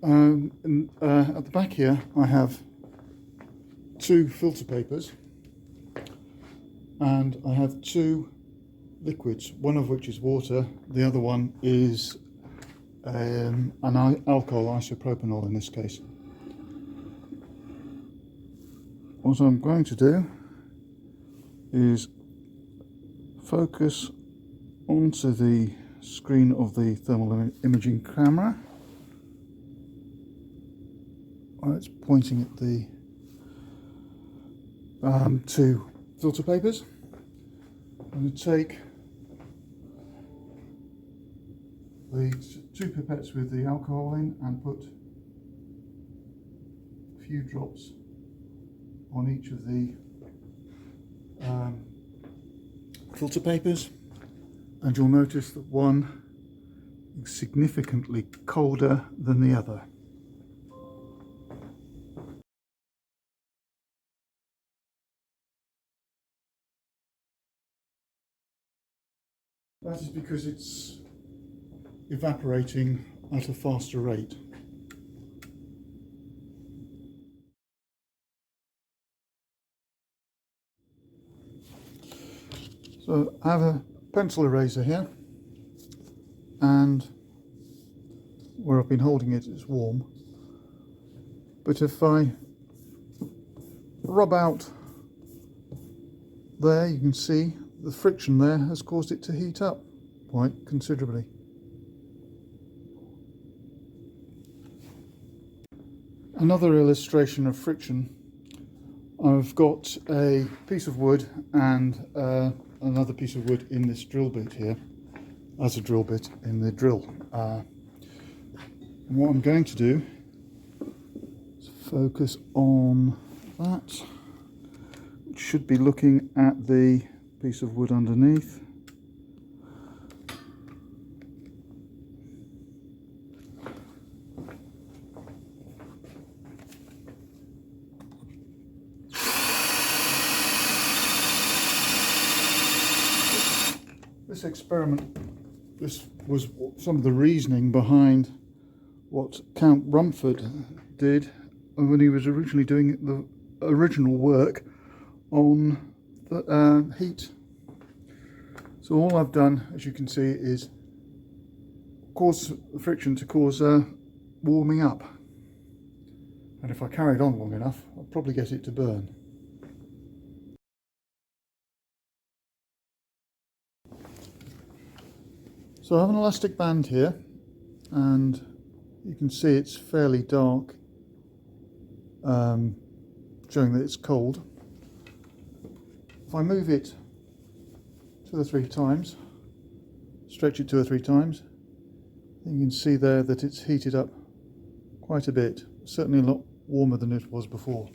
At the back here I have two filter papers and I have two liquids, one of which is water, the other one is an alcohol, isopropanol in this case. What I'm going to do is focus onto the screen of the thermal imaging camera. It's pointing at the two filter papers. I'm going to take the two pipettes with the alcohol in and put a few drops on each of the filter papers, and you'll notice that one is significantly colder than the other. That is because it's evaporating at a faster rate. So I have a pencil eraser here, and where I've been holding it, it's warm. But if I rub out there, you can see the friction there has caused it to heat up quite considerably. Another illustration of friction, I've got a piece of wood and another piece of wood in this drill bit here, as a drill bit in the drill. And what I'm going to do is focus on that, which should be looking at the piece of wood underneath. This experiment, this was some of the reasoning behind what Count Rumford did when he was originally doing the original work on the heat. So all I've done, as you can see, is cause the friction to cause warming up, and if I carried on long enough I'll probably get it to burn. So I have an elastic band here, and you can see it's fairly dark, showing that it's cold. If I move it 2 or 3 times, stretch it 2 or 3 times, you can see there that it's heated up quite a bit, certainly a lot warmer than it was before.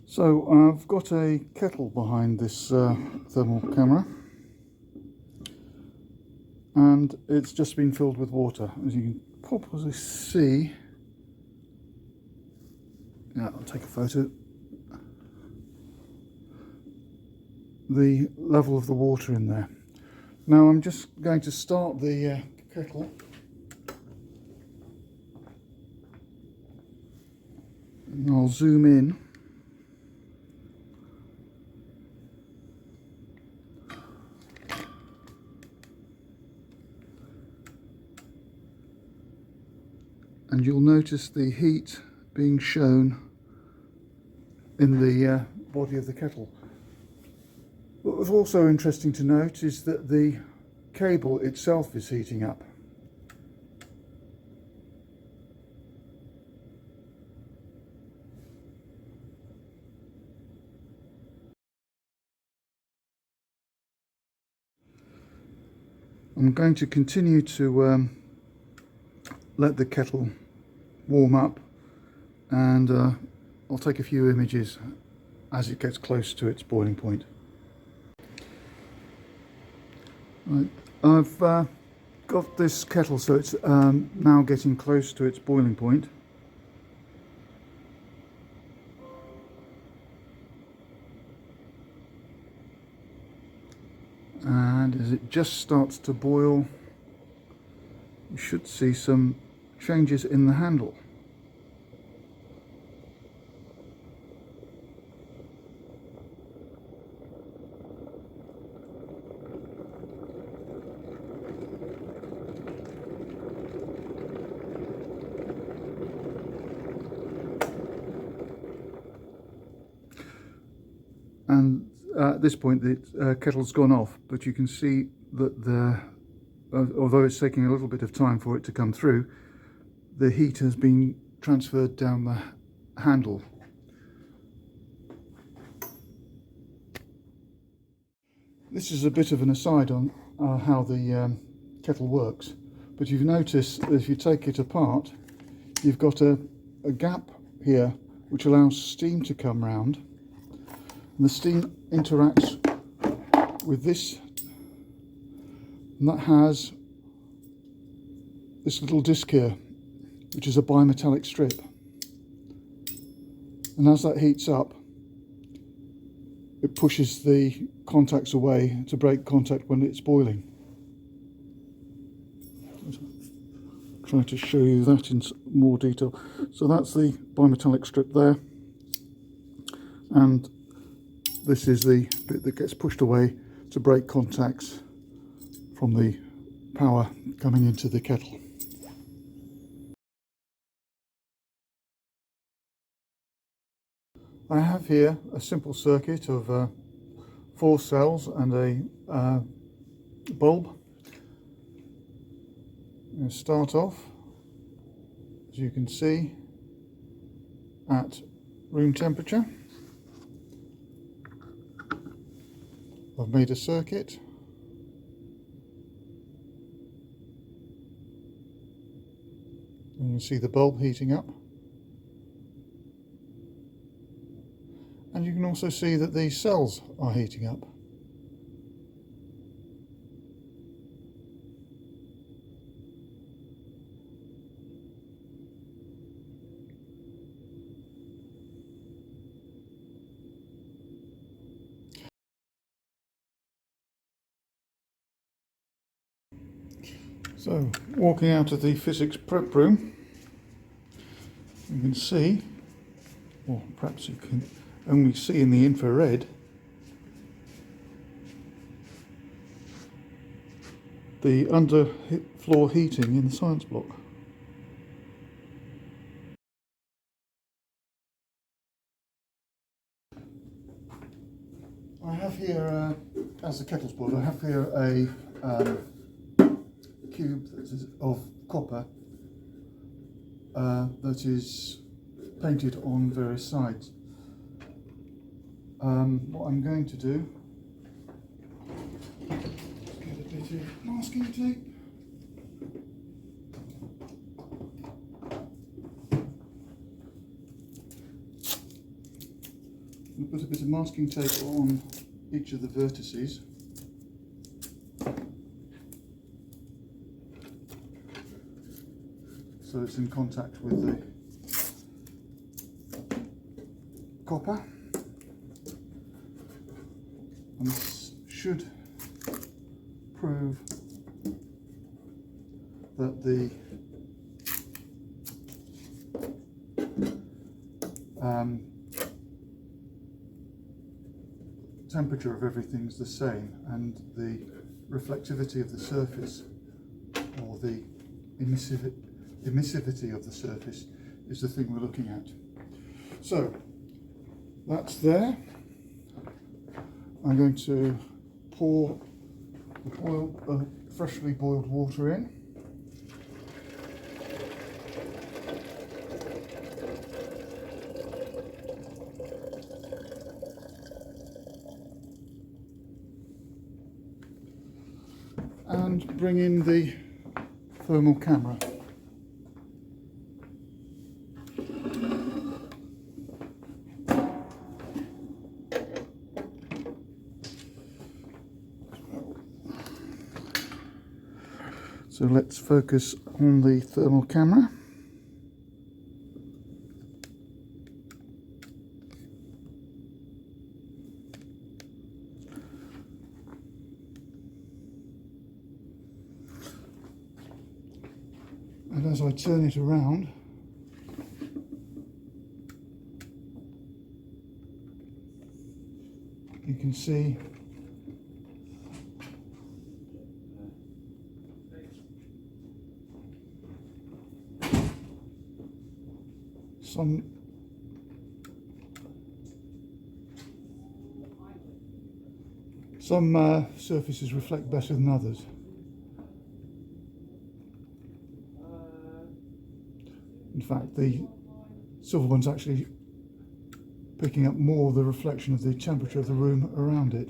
So I've got a kettle behind this thermal camera, and it's just been filled with water. As you can probably see, I'll take a photo, the level of the water in there. Now I'm just going to start the kettle. And I'll zoom in. And you'll notice the heat being shown in the body of the kettle. What was also interesting to note is that the cable itself is heating up. I'm going to continue to let the kettle warm up, and I'll take a few images as it gets close to its boiling point. Right. I've got got this kettle, so it's now getting close to its boiling point. And as it just starts to boil, you should see some changes in the handle. And at this point the kettle's gone off, but you can see that although it's taking a little bit of time for it to come through, the heat has been transferred down the handle. This is a bit of an aside on how the kettle works, but you've noticed that if you take it apart, you've got a gap here which allows steam to come round, and the steam interacts with this, and that has this little disc here which is a bimetallic strip, and as that heats up it pushes the contacts away to break contact when it's boiling. Try to show you that in more detail. So that's the bimetallic strip there, and this is the bit that gets pushed away to break contacts from the power coming into the kettle. I have here a simple circuit of 4 cells and a bulb. I'm going to start off, as you can see, at room temperature. I've made a circuit. And you can see the bulb heating up. And you can also see that these cells are heating up. So, walking out of the physics prep room, you can see, or perhaps you can only see in the infrared, the underfloor heating in the science block. I have here, as the kettle's boiled, I have here a cube that is of copper that is painted on various sides. What I'm going to do is get a bit of masking tape. I'll put a bit of masking tape on each of the vertices. So it's in contact with the copper. And this should prove that the temperature of everything is the same, and the reflectivity of the surface, or the emissivity of the surface, is the thing we're looking at. So that's there. I'm going to pour the freshly boiled water in. And bring in the thermal camera. So let's focus on the thermal camera. And as I turn it around, you can see some surfaces reflect better than others. In fact, the silver one's actually picking up more of the reflection of the temperature of the room around it.